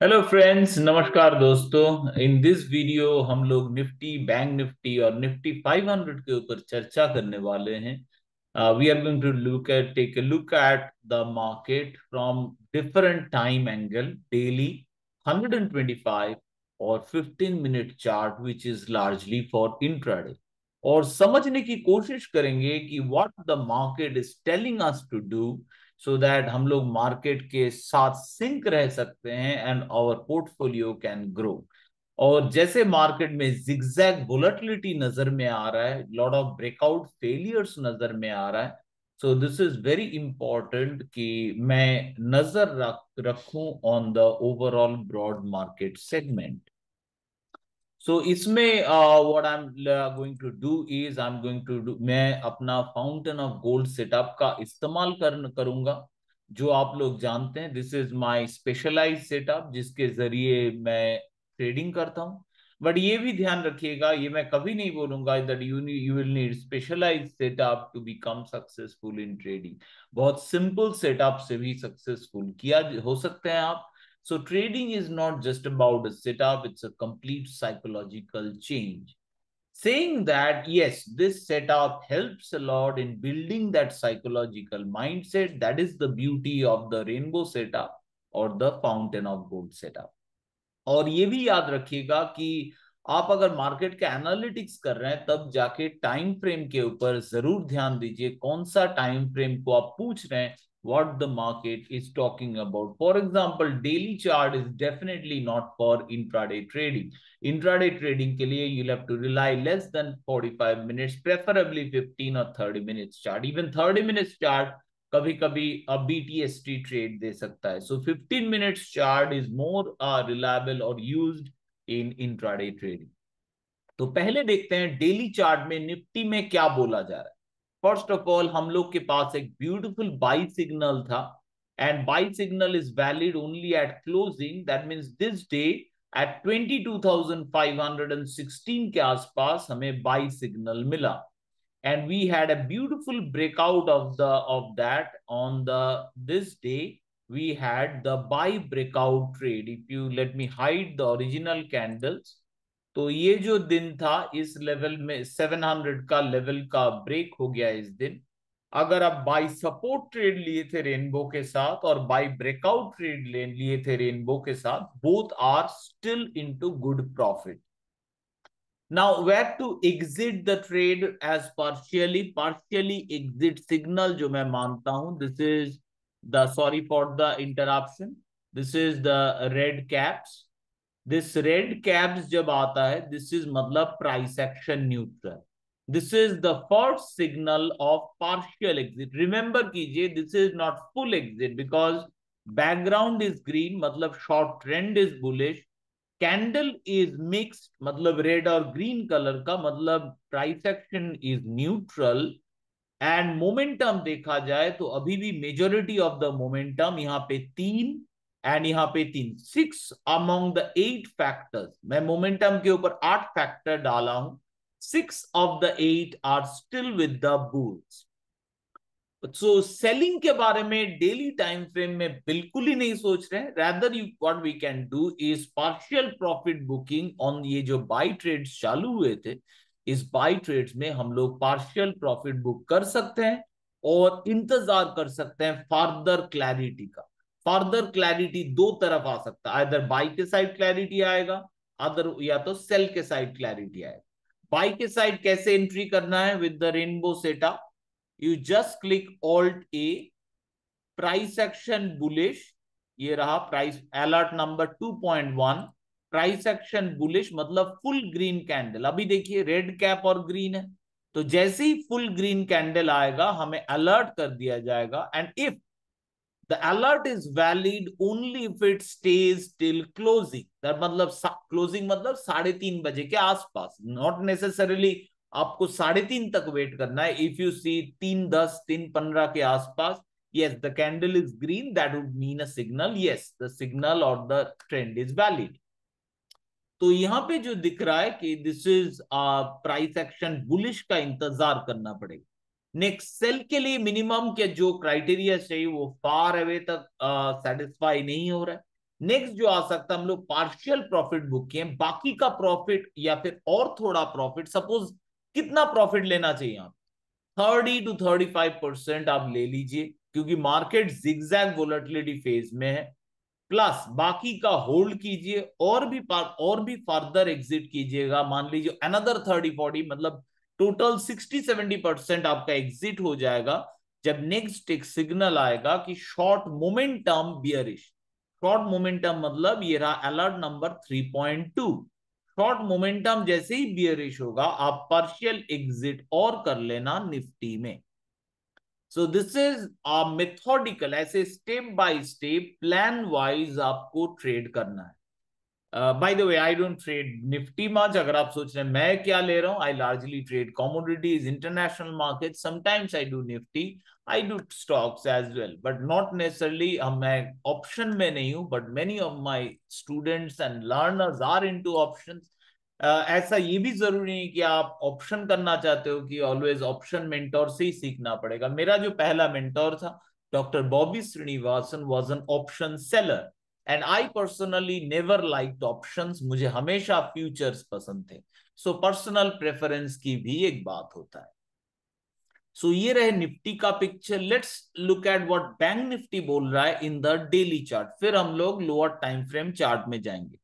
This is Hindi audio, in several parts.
हेलो फ्रेंड्स, नमस्कार दोस्तों। इन दिस वीडियो हम लोग निफ्टी, बैंक निफ्टी और निफ्टी 500 के ऊपर चर्चा करने वाले हैं। We are going to take a look at the market from different time angle, daily, 125 और 15 minute chart which is largely for intraday, और समझने की कोशिश करेंगे कि what the market is telling us to do, so that हम लोग मार्केट के साथ सिंक रह सकते हैं and our portfolio can grow. और जैसे मार्केट में जिगजैग वोलेटिलिटी नजर में आ रहा है, लॉट ऑफ ब्रेकआउट फेलियर्स नजर में आ रहा है, so this is very important कि मैं नजर रखूं on the overall broad market segment. So इसमें what I am going to do is I am going to do, मैं अपना फाउंटेन ऑफ गोल्ड सेटअप का इस्तेमाल करूंगा। जो आप लोग जानते हैं, this is my specialised setup जिसके जरिए मैं ट्रेडिंग करता हूं। बट ये भी ध्यान रखिएगा, ये मैं कभी नहीं बोलूंगा that you will need specialised setup to become successful in trading. बहुत सिंपल सेटअप से भी सक्सेसफुल किया हो सकते हैं आप। So trading is not just about a setup, it's a complete psychological change. Saying that, yes, this setup helps a lot in building that psychological mindset. That is the beauty of the rainbow setup or the fountain of gold setup. और ये भी याद रखिएगा कि आप अगर मार्केट के एनालिटिक्स कर रहे हैं तब जाके टाइम फ्रेम के ऊपर जरूर ध्यान दीजिए, कौन सा टाइम फ्रेम को आप पूछ रहे हैं, what the market is talking about. For example, daily chart is definitely not for intraday trading. Intraday trading के लिए you'll have to rely less than 45 minutes, preferably 15 or 30 minutes chart. Even 30 minutes chart कभी कभी BTST ट्रेड दे सकता है। सो 15 minutes chart is more reliable और यूज्ड इन इंट्राडे ट्रेडिंग। तो पहले देखते हैं डेली चार्ट में निफ्टी में क्या बोला जा रहा है। फर्स्ट ऑफ ऑल, हम लोग के पास एक ब्यूटीफुल बाई सिग्नल था, and buy signal is valid only at closing. That means this day at 22,516 के आसपास हमें बाई सिग्नल मिला, and we had a beautiful breakout of that on the this day. We had the buy breakout trade. If you let me hide the original candles, तो ये जो दिन था इस लेवल में 700 का लेवल का ब्रेक हो गया इस दिन। अगर आप बाई सपोर्ट ट्रेड लिए थे रेनबो के साथ और बाई ब्रेकआउट ट्रेड लिए थे रेनबो के साथ, both are still into good profit. Now, where to exit the trade as partially exit signal जो मैं मानता हूं, this is the, sorry for the interruption, this is the red caps. This red caps जब आता है, this is मतलब price action neutral. This is the first signal of partial exit. Remember कीजिए, this is not full exit because background is green, मतलब short trend is bullish. Candle is mixed, मतलब रेड और ग्रीन कलर का, मतलब price action is neutral. And momentum देखा जाए तो अभी भी मेजोरिटी ऑफ द मोमेंटम यहाँ पे तीन, एंड यहाँ पे तीन, 6 अमंग द 8 फैक्टर्स। मैं मोमेंटम के ऊपर 8 फैक्टर डाला हूं, 6 of the 8 are still with the bulls. So selling के बारे में डेली टाइम फ्रेम में बिल्कुल ही नहीं सोच रहे हैं। Rather you what we can do is partial profit booking on ये जो बाई ट्रेड्स चालू हुए थे, इस बाई ट्रेड्स में हम लोग पार्शियल प्रॉफिट बुक कर सकते हैं और इंतजार कर सकते हैं फर्दर क्लैरिटी का। फर्दर क्लैरिटी दो तरफ आ सकता है, आइदर बाई के साइड क्लैरिटी आएगा, अदर या तो सेल के साइड क्लैरिटी आएगा। बाई के साइड कैसे एंट्री करना है with the rainbow setup? You just click Alt A, price action bullish, ये रहा price alert number 2.1, price action bullish मतलब फुल ग्रीन कैंडल। अभी देखिए रेड कैप और ग्रीन है, तो जैसे ही फुल ग्रीन कैंडल आएगा हमें अलर्ट कर दिया जाएगा, and if the alert is valid only if it stage till closing. मतलब क्लोजिंग मतलब 3:30 बजे के आसपास, नॉट नेसेसरीली आपको 3:30 तक वेट करना है। इफ यू सी 3:10, 3:15 के आसपास, yes, the candle is green, that would mean a signal, yes, the signal or the trend is valid. तो यहां पे जो दिख रहा है कि this is price action bullish का इंतजार करना पड़ेगा। नेक्स्ट, सेल के लिए मिनिमम के जो क्राइटेरिया चाहिए वो फार अवे तक सेटिस्फाई नहीं हो रहा है। नेक्स्ट जो आ सकता है, हम लोग पार्शियल प्रॉफिट बुक किए, बाकी का प्रॉफिट या फिर और थोड़ा प्रॉफिट, सपोज कितना प्रॉफिट लेना चाहिए आप, 30 to 35% आप ले लीजिए, क्योंकि मार्केट जिगजैग वोलेटिलिटी फेज में है, प्लस बाकी का होल्ड कीजिए, और भी फर्दर एग्जिट कीजिएगा, मान लीजिए अनदर 30-40, मतलब टोटल 60-70% आपका एग्जिट हो जाएगा जब नेक्स्ट एक सिग्नल आएगा कि short momentum bearish. Short momentum मतलब ये रहा अलर्ट नंबर 3.2। शॉर्ट मोमेंटम जैसे ही बियरिश होगा, आप पार्शियल एग्जिट और कर लेना निफ्टी में। So this is a methodical, ऐसे step by step plan wise आपको ट्रेड करना है। By the way, I don't trade Nifty much. अगर आप सोच रहे हैं मैं क्या ले रहा हूं, I largely trade commodities, international market, sometimes I do Nifty, I do stocks as well, but not necessarily. मैं ऑप्शन में नहीं हूं, but many of my students and learners are into options. ऐसा ये भी जरूरी नहीं कि आप ऑप्शन करना चाहते हो कि ऑलवेज ऑप्शन मेंटोर से ही सीखना पड़ेगा। मेरा जो पहला मेंटोर था, doctor Bobby Srinivasan, was an option seller, and I personally never liked options. मुझे हमेशा फ्यूचर्स पसंद थे। सो पर्सनल प्रेफरेंस की भी एक बात होता है। सो ये रहे निफ्टी का picture. Let's look at what bank Nifty बोल रहा है इन द डेली चार्ट, फिर हम लोग लोअर टाइम फ्रेम चार्ट में जाएंगे।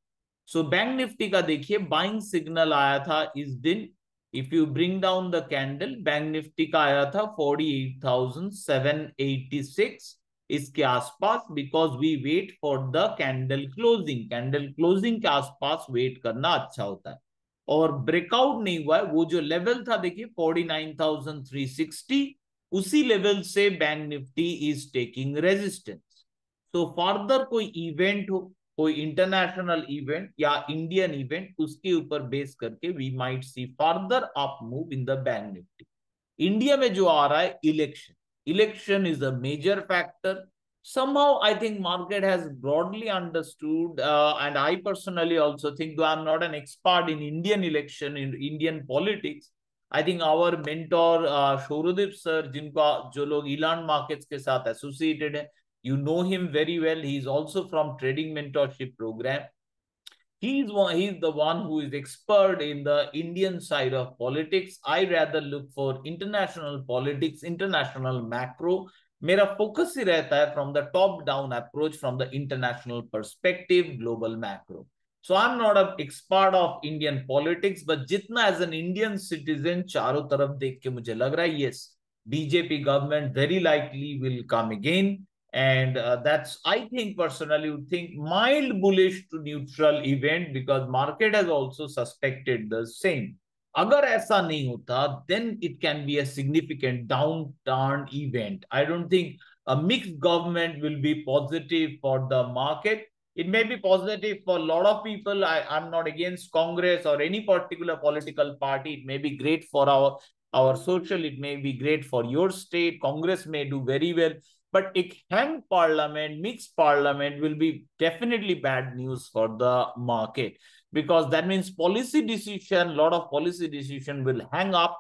सो बैंक निफ्टी का देखिए, बाइंग सिग्नल आया था इस दिन। If you bring down the candle, bank Nifty का आया था 48,786 इसके आसपास, because we wait for the candle closing. Candle closing के आसपास वेट करना अच्छा होता है, और ब्रेकआउट नहीं हुआ है। वो जो लेवल था देखिए 49,360, उसी लेवल से bank Nifty is taking resistance. तो फर्दर कोई इवेंट हो, कोई इंटरनेशनल इवेंट या इंडियन इवेंट, उसके ऊपर बेस करके we might see further up move in the bank Nifty. India में जो आ रहा है election, election is a major factor. Somehow I think market has broadly understood, and I personally also think, though I'm not an expert in Indian election, in Indian politics, I think our mentor Shourudeep sir, जिनका जो लोग Elan Markets के साथ associated है, you know him very well. He is also from Trading Mentorship Program. He's the one who is expert in the Indian side of politics. I rather look for international politics, international macro. मेरा फोकस ही रहता है from the top down approach, from the international perspective, global macro. So I'm not an expert of Indian politics, but जितना as an Indian citizen चारों तरफ देख के मुझे लग रहा है, yes, BJP government very likely will come again. And that's, I think personally would think, mild bullish to neutral event, because market has also suspected the same. अगर ऐसा नहीं होता, then it can be a significant downturn event. I don't think a mixed government will be positive for the market. It may be positive for a lot of people. I'm not against Congress or any particular political party. It may be great for our social. It may be great for your state. Congress may do very well. But a hang parliament, mixed parliament will be definitely bad news for the market, because that means policy decision, a lot of policy decision will hang up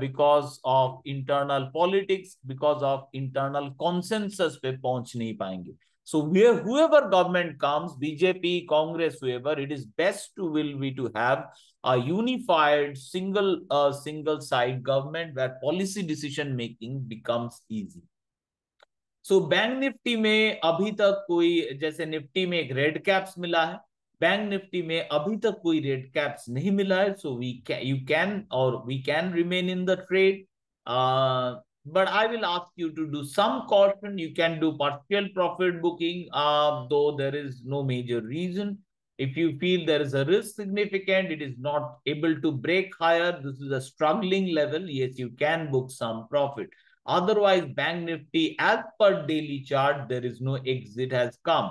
because of internal politics, because of internal consensus पे पहुंच नहीं पाएंगे. So whoever government comes, BJP, Congress, whoever, it is best to have a unified single side government where policy decision making becomes easy. So bank Nifty में अभी तक कोई, जैसे निफ्टी में एक रेड कैप्स मिला है, बैंक निफ्टी में अभी तक कोई रेड कैप्स नहीं मिला है। So we can remain in the trade, but I will ask you to do some caution. You can do partial profit booking, though there is no major reason. If you feel there is a risk significant, it is not able to break higher, this is a struggling level, yes, you can book some profit. Otherwise, Bank Nifty as per daily chart, there is no exit has come.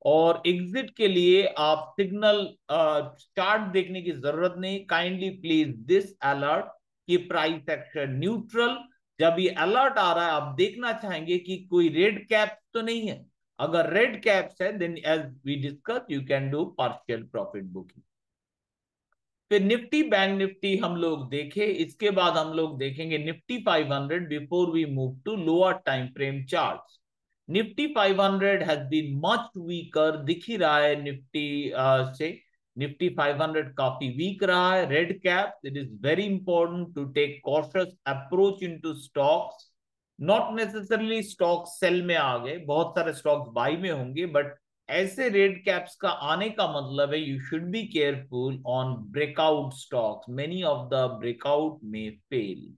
और एग्जिट के लिए आप सिग्नल चार्ट देखने की जरूरत नहीं। काइंडली प्लीज दिस अलर्ट कि प्राइस एक्शन न्यूट्रल। जब ये अलर्ट आ रहा है, आप देखना चाहेंगे कि कोई रेड कैप तो नहीं है। अगर रेड कैप्स है, then as we discuss, you can do partial profit booking. फिर निफ्टी बैंक निफ्टी हम लोग देखे, इसके बाद हम लोग देखेंगे Nifty 500 before we move to lower time frame charts. Nifty 500 has been much weaker, दिख ही रहा है निफ्टी से निफ्टी 500 काफी वीक रहा है. Red cap, it is very important to take cautious approach into stocks. Not necessarily stock sell में आ गए, बहुत सारे स्टॉक्स बाई में होंगे, बट ऐसे रेड कैप्स का आने का मतलब है you should be careful on breakout stocks. Many of the breakout में fail.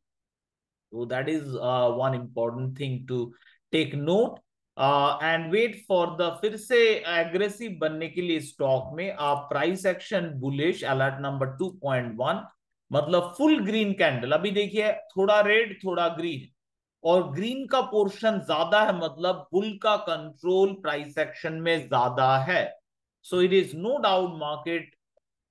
So that is one important thing to take note. And wait for the, फिर से एग्रेसिव बनने के लिए स्टॉक में आप price action bullish, alert number 2.1, मतलब फुल ग्रीन कैंडल. अभी देखिए थोड़ा रेड थोड़ा ग्रीन, और ग्रीन का पोर्शन ज्यादा है, मतलब बुल का कंट्रोल प्राइस एक्शन में ज्यादा है. So it is no doubt market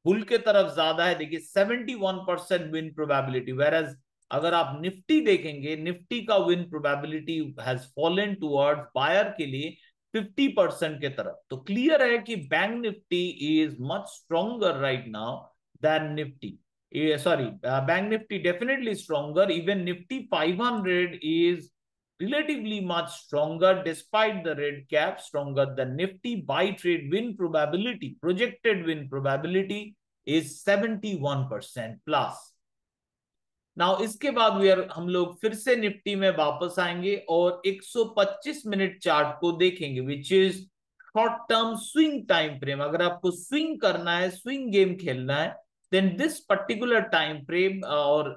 bull के तरफ ज्यादा है. देखिए 71% विन प्रोबेबिलिटी, वेयर अगर आप निफ्टी देखेंगे, निफ्टी का win probability has fallen towards buyer के लिए 50% के तरफ. तो क्लियर है कि bank Nifty is much stronger right now than Nifty. Sorry, bank nifty definitely stronger. Even nifty 500 is relatively much stronger despite the red cap, stronger than nifty. Buy trade win probability, projected win probability is 71% plus. Now इसके बाद हम लोग फिर से निफ्टी में वापस आएंगे और 125 मिनट चार्ट को देखेंगे, which is short term swing time frame. अगर आपको स्विंग करना है, स्विंग गेम खेलना है, then this particular time frame, और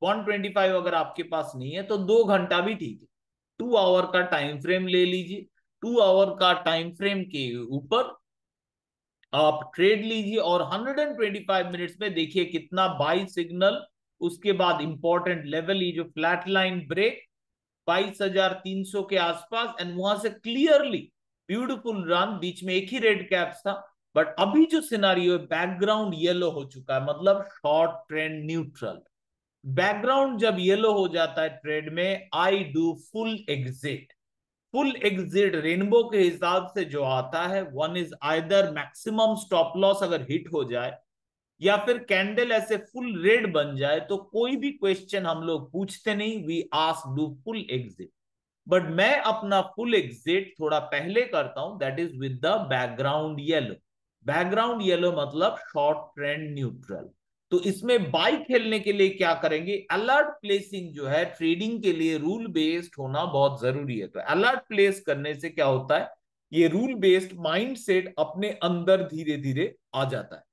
125 अगर आपके पास नहीं है तो 2 घंटा भी ठीक है. 2 आवर का टाइम फ्रेम ले लीजिए. 2 आवर का टाइम फ्रेम के ऊपर आप ट्रेड लीजिए और 125 मिनट्स में देखिए कितना बाई सिग्नल. उसके बाद इंपॉर्टेंट लेवल, ये जो फ्लैट लाइन ब्रेक 22,300 के आसपास, एंड वहां से क्लियरली ब्यूटीफुल रन. बीच में एक ही रेड कैप्स था, बट अभी जो सिनारियो है बैकग्राउंड येलो हो चुका है, मतलब शॉर्ट ट्रेंड न्यूट्रल. बैकग्राउंड जब येलो हो जाता है ट्रेड में, I do full exit. Full exit rainbow के हिसाब से जो आता है, one is either maximum stop loss अगर हिट हो जाए, या फिर कैंडल ऐसे फुल रेड बन जाए, तो कोई भी क्वेश्चन हम लोग पूछते नहीं, we ask do full exit. But मैं अपना फुल एग्जिट थोड़ा पहले करता हूं, that is with the background yellow. Background yellow मतलब शॉर्ट ट्रेंड न्यूट्रल. तो इसमें बाई खेलने के लिए क्या करेंगे, अलर्ट प्लेसिंग जो है ट्रेडिंग के लिए रूल बेस्ड होना बहुत जरूरी है. तो अलर्ट प्लेस करने से क्या होता है, ये रूल बेस्ड माइंडसेट अपने अंदर धीरे धीरे आ जाता है.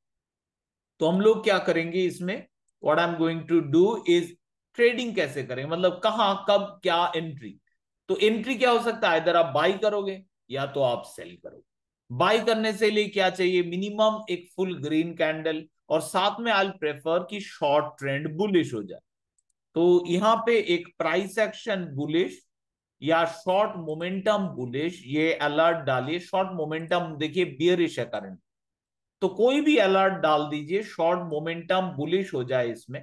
तो हम लोग क्या करेंगे इसमें, what I am going to do is, trading कैसे करेंगे, मतलब कहां कब क्या एंट्री. तो एंट्री क्या हो सकता है, इधर आप बाई करोगे या तो आप सेल करोगे. बाई करने से लिए क्या चाहिए, मिनिमम एक फुल ग्रीन कैंडल, और साथ में आई प्रेफर कि शॉर्ट ट्रेंड बुलिश हो जाए. तो यहां पे एक प्राइस एक्शन बुलिश या शॉर्ट मोमेंटम बुलिश, ये अलर्ट डालिए. शॉर्ट मोमेंटम देखिए बियरिश है करंट, तो कोई भी अलर्ट डाल दीजिए शॉर्ट मोमेंटम बुलिश हो जाए इसमें,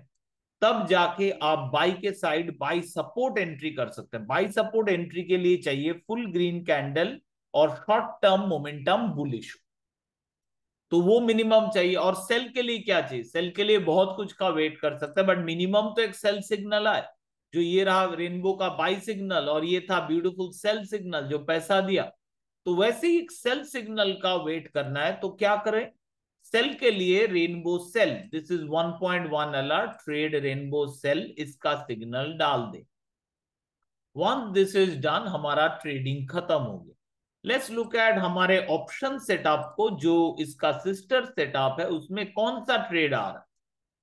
तब जाके आप बाई के साइड बाई सपोर्ट एंट्री कर सकते हैं. बाई सपोर्ट एंट्री के लिए चाहिए फुल ग्रीन कैंडल और शॉर्ट टर्म मोमेंटम बुलिश, तो वो मिनिमम चाहिए. और सेल के लिए क्या चाहिए, सेल के लिए बहुत कुछ का वेट कर सकते हैं, बट मिनिमम तो एक सेल सिग्नल है, जो ये रहा रेनबो का बाई सिग्नल, और ये था ब्यूटीफुल सेल सिग्नल जो पैसा दिया. तो वैसे ही एक सेल सिग्नल का वेट करना है, तो क्या करें, सेल के लिए rainbow sell, this is 1.1 alert, trade rainbow sell, इसका सिग्नल डाल दे. वंस दिस इज डन, हमारा ट्रेडिंग खत्म हो गया. लेट्स लुक एट हमारे ऑप्शन सेटअप को, जो इसका सिस्टर सेटअप है, उसमें कौन सा ट्रेड आ रहा है.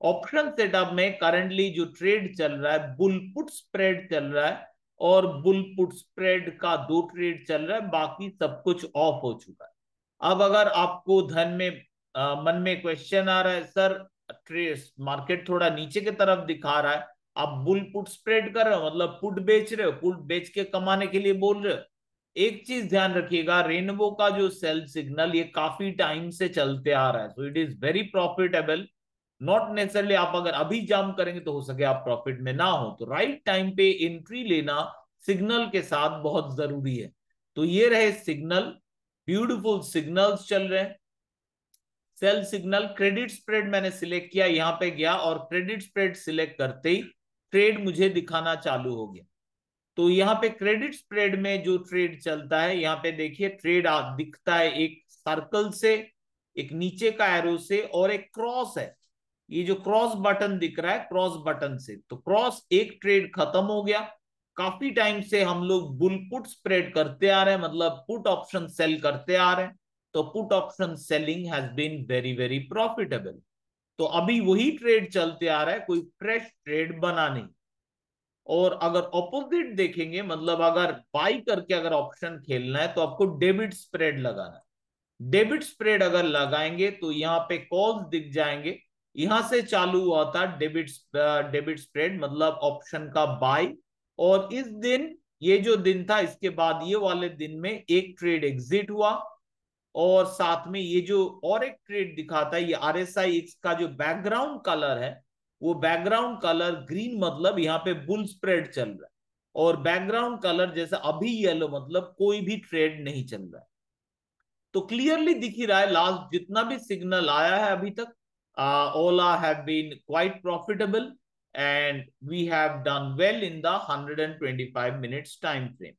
ऑप्शन सेटअप में करंटली जो ट्रेड चल रहा है, बुल पुट स्प्रेड चल रहा है, और बुल पुट स्प्रेड का 2 ट्रेड चल रहा है, बाकी सब कुछ ऑफ हो चुका है. अब अगर आपको धन में मन में क्वेश्चन आ रहा है, सर ट्रेस मार्केट थोड़ा नीचे की तरफ दिखा रहा है, आप बुल पुट स्प्रेड कर रहे हो, मतलब पुट बेच रहे हो, पुट बेच के कमाने के लिए बोल रहे हो. एक चीज ध्यान रखिएगा, रेनबो का जो सेल सिग्नल ये काफी टाइम से चलते आ रहा है, so it is very profitable. Not necessarily आप अगर अभी जंप करेंगे तो हो सके आप प्रॉफिट में ना हो, तो राइट टाइम पे एंट्री लेना सिग्नल के साथ बहुत जरूरी है. तो ये रहे सिग्नल, ब्यूटीफुल सिग्नल्स चल रहे हैं. सेल सिग्नल, क्रेडिट स्प्रेड मैंने सिलेक्ट किया, यहां पे गया और क्रेडिट स्प्रेड सिलेक्ट करते ही ट्रेड मुझे दिखाना चालू हो गया. तो यहाँ पे क्रेडिट स्प्रेड में जो ट्रेड चलता है, यहाँ पे देखिए ट्रेड दिखता है एक सर्कल से, एक नीचे का एरो से, और एक क्रॉस है। ये जो क्रॉस बटन दिख रहा है, क्रॉस बटन से, तो क्रॉस एक ट्रेड खत्म हो गया। काफी टाइम से हम लोग बुल पुट स्प्रेड करते आ रहे हैं, मतलब पुट ऑप्शन सेल करते आ रहे हैं, तो put option selling has been very very profitable. तो अभी वही ट्रेड चलते आ रहा है, कोई फ्रेश ट्रेड बना नहीं। और अगर ऑपोजिट देखेंगे, मतलब अगर बाई करके अगर ऑप्शन खेलना है, तो आपको डेबिट स्प्रेड लगाना है। डेबिट स्प्रेड अगर लगाएंगे तो यहाँ पे कॉल्स दिख जाएंगे, यहां से चालू हुआ था डेबिट डेबिट स्प्रेड, मतलब ऑप्शन का बाई। और इस दिन, ये जो दिन था, इसके बाद ये वाले दिन में एक ट्रेड एग्जिट हुआ, और साथ में ये जो और एक ट्रेड दिखाता है, ये RSI का जो बैकग्राउंड कलर है, वो बैकग्राउंड कलर ग्रीन, मतलब यहाँ पे बुल स्प्रेड चल रहा है। और बैकग्राउंड कलर जैसा अभी येलो, मतलब कोई भी ट्रेड नहीं चल रहा है। तो क्लियरली दिख ही रहा है, लास्ट जितना भी सिग्नल आया है अभी तक, Ola have been quite profitable, and we have done well in the 125 minutes time frame.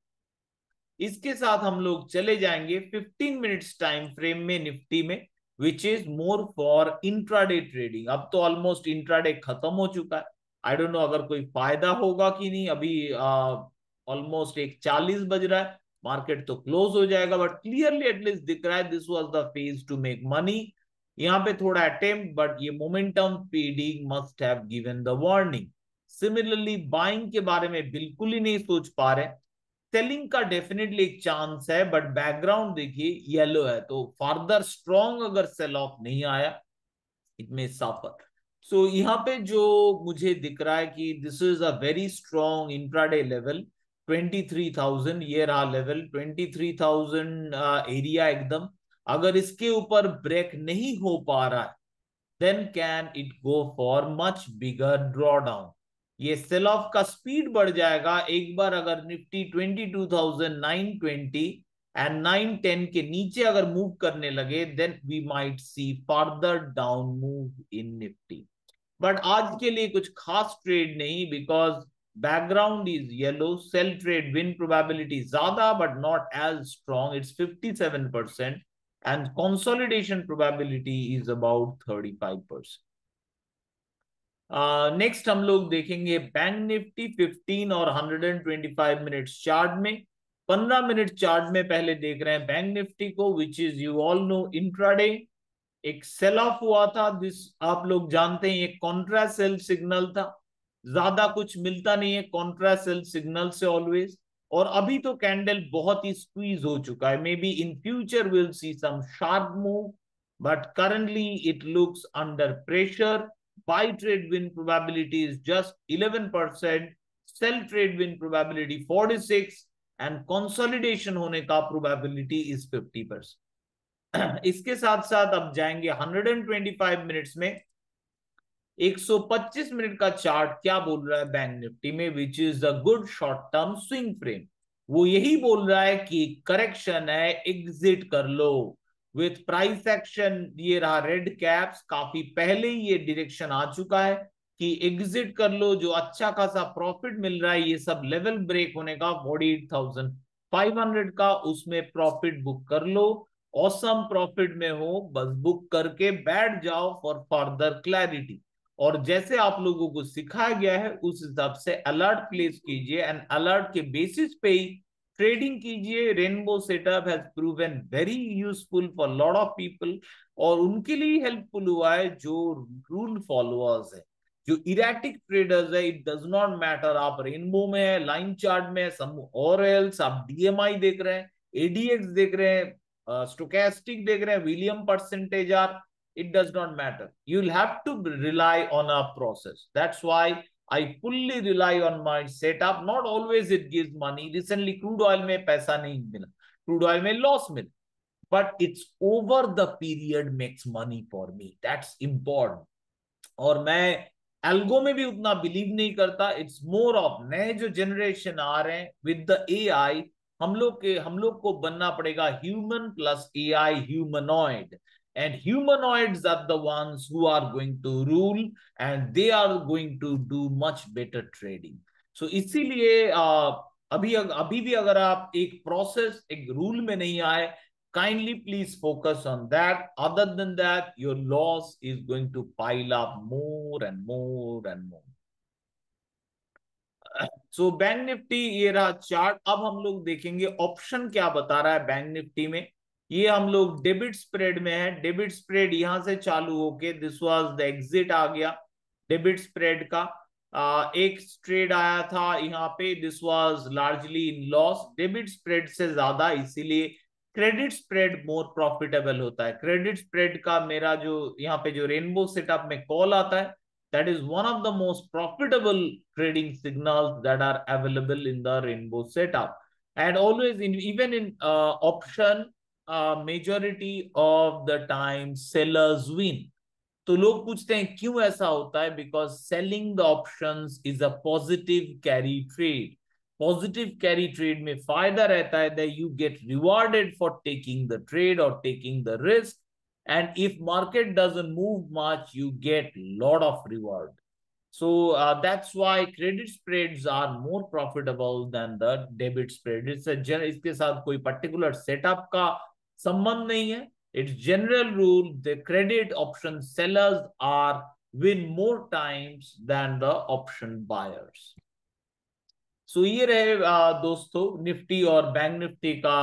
इसके साथ हम लोग चले जाएंगे 15 मिनट्स टाइम फ्रेम में निफ्टी में, which is more for intraday trading. अब तो ऑलमोस्ट इंट्राडे खत्म हो चुका है, आई डोंट नो अगर कोई फायदा होगा कि नहीं। अभी ऑलमोस्ट 1:40 बज रहा है, मार्केट तो क्लोज हो जाएगा, बट क्लियरली एटलीस्ट दिख रहा है this was the phase two make money. यहाँ पे थोड़ा अटेम्प्ट, बट ये momentum feeding must have given the warning. Similarly buying के बारे में बिल्कुल ही नहीं सोच पा रहे। सेलिंग का डेफिनेटली एक चांस है, बट बैकग्राउंड देखिए येलो है, तो फर्दर स्ट्रॉन्ग अगर सेल ऑफ नहीं आया, इट मे सफर। सो यहाँ पे जो मुझे दिख रहा है कि this is a very strong intraday level 23,000, ये रहा लेवल 23,000 एरिया एकदम। अगर इसके ऊपर ब्रेक नहीं हो पा रहा है, then can it go for much bigger drawdown। ये सेल ऑफ का स्पीड बढ़ जाएगा एक बार अगर निफ्टी 22,920 एंड 910 के नीचे अगर मूव करने लगे, then we might see further down move in Nifty. But आज के लिए कुछ खास ट्रेड नहीं, because background is yellow. Sell trade win probability ज्यादा, but not as strong, it's 57%, and consolidation probability is about 35%। Next हम लोग देखेंगे बैंक निफ्टी 15 और 125 मिनट चार्ट में। 15 मिनट चार्ट में पहले देख रहे हैं बैंक निफ्टी को, which is you all know intraday एक सेल ऑफ हुआ था। दिस आप लोग जानते हैं, एक कॉन्ट्रा सेल सिग्नल था, ज्यादा कुछ मिलता नहीं है कॉन्ट्रा सेल सिग्नल से ऑलवेज। और अभी तो कैंडल बहुत ही स्क्वीज हो चुका है, maybe in future will see some sharp move, but currently it looks under pressure. Buy trade win probability is just 11%, sell trade win probability 46, and consolidation होने का प्रोबेबिलिटी इज 50%। इसके साथ साथ अब जाएंगे 125 मिनट्स में। 125 मिनट का चार्ट क्या बोल रहा है बैंक निफ्टी में, which is a good short term swing frame. वो यही बोल रहा है कि करेक्शन है, एग्जिट कर लो विथ प्राइस एक्शन। ये रहा रेड कैप्स, काफी पहले ही ये डायरेक्शन आ चुका है कि एग्जिट कर लो, जो अच्छा खासा प्रॉफिट मिल रहा है, ये सब लेवल ब्रेक होने का 48,500 का, उसमें प्रॉफिट बुक कर लो। औसम प्रॉफिट में हो, बस बुक करके बैठ जाओ फॉर फर्दर क्लैरिटी। और जैसे आप लोगों को सिखाया गया है उस हिसाब से अलर्ट प्लेस कीजिए, एंड अलर्ट के बेसिस पे ही ट्रेडिंग कीजिए। Rainbow setup has proven very useful for lot of people, और उनके लिए हेल्पफुल हुआ है जो रूल फॉलोअर्स है, जो इरेटिक ट्रेडर्स है। इट डज नॉट मैटर आप रेनबो में है, लाइन चार्ट में है, सम और एल्स आप DMI देख रहे हैं, ADX देख रहे हैं, स्टोकेस्टिक देख रहे हैं, William percentage R, it does not matter. You'll have to rely on a process. That's why I fully rely on my setup. Not always it gives money. Recently crude oil में पैसा नहीं मिला, crude oil में loss मिला, but it's over the period makes money for me. That's important. और मैं एल्गो में भी उतना बिलीव नहीं करता। इट्स मोर ऑफ नए जो जनरेशन आ रहे हैं विद द AI, हम लोग को बनना पड़ेगा human plus AI, humanoid. And humanoids are the ones who are going to rule, and they are going to do much better trading. So इसीलिए अभी भी अगर आप एक प्रोसेस, एक रूल में नहीं आए, kindly please focus on that. Other than that your loss is going to pile up more and more and more. So bank Nifty ये रहा चार्ट. अब हम लोग देखेंगे ऑप्शन क्या बता रहा है बैंक निफ्टी में. ये हम लोग डेबिट स्प्रेड में है. डेबिट स्प्रेड यहां से चालू होके दिस वाज द एग्जिट आ गया डेबिट स्प्रेड का. एक ट्रेड आया था यहाँ पे, this was largely in loss. Debit spread से ज्यादा इसीलिए क्रेडिट स्प्रेड मोर प्रॉफिटेबल होता है. क्रेडिट स्प्रेड का मेरा जो यहाँ पे जो रेनबो सेटअप में कॉल आता है, that is one of the most profitable trading signals that are available in the rainbow setup. And always even in option, majority of the time sellers win. तो लोग पूछते हैं क्यों ऐसा होता है. Because selling the options is a positive carry trade. Positive carry trade में फायदा रहता है that you get rewarded for taking the trade और taking the risk. And if market doesn't move much, you get lot of reward. So that's why credit spreads are more profitable than the debit spread. इसके साथ कोई particular setup का संबंध नहीं है. It's general rule. The credit option sellers are win more times than the option buyers. So ये रहे दोस्तों निफ्टी और बैंक निफ्टी का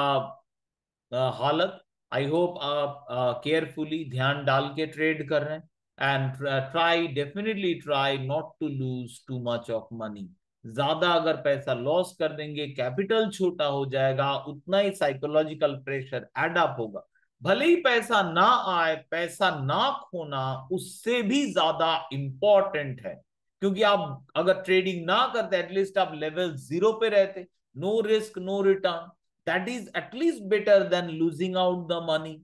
हालत. आई होप आप केयरफुली ध्यान डाल के ट्रेड कर रहे हैं. And try, definitely try not to lose too much of money. ज्यादा अगर पैसा लॉस कर देंगे, कैपिटल छोटा हो जाएगा, उतना ही साइकोलॉजिकल प्रेशर एड अप होगा. भले ही पैसा ना आए, पैसा ना खोना उससे भी ज्यादा इंपॉर्टेंट है. क्योंकि आप अगर ट्रेडिंग ना करते, एटलीस्ट आप लेवल 0 पे रहते, no risk no return, that is at least better than losing out the money.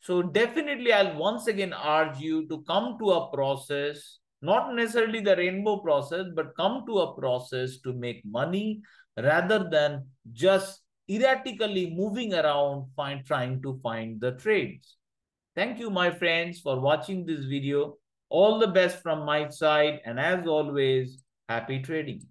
So definitely I'll once again urge you to come to a process, not necessarily the rainbow process, but come to a process to make money rather than just erratically moving around trying to find the trades. Thank you, my friends, for watching this video. All the best from my side, and as always, happy trading.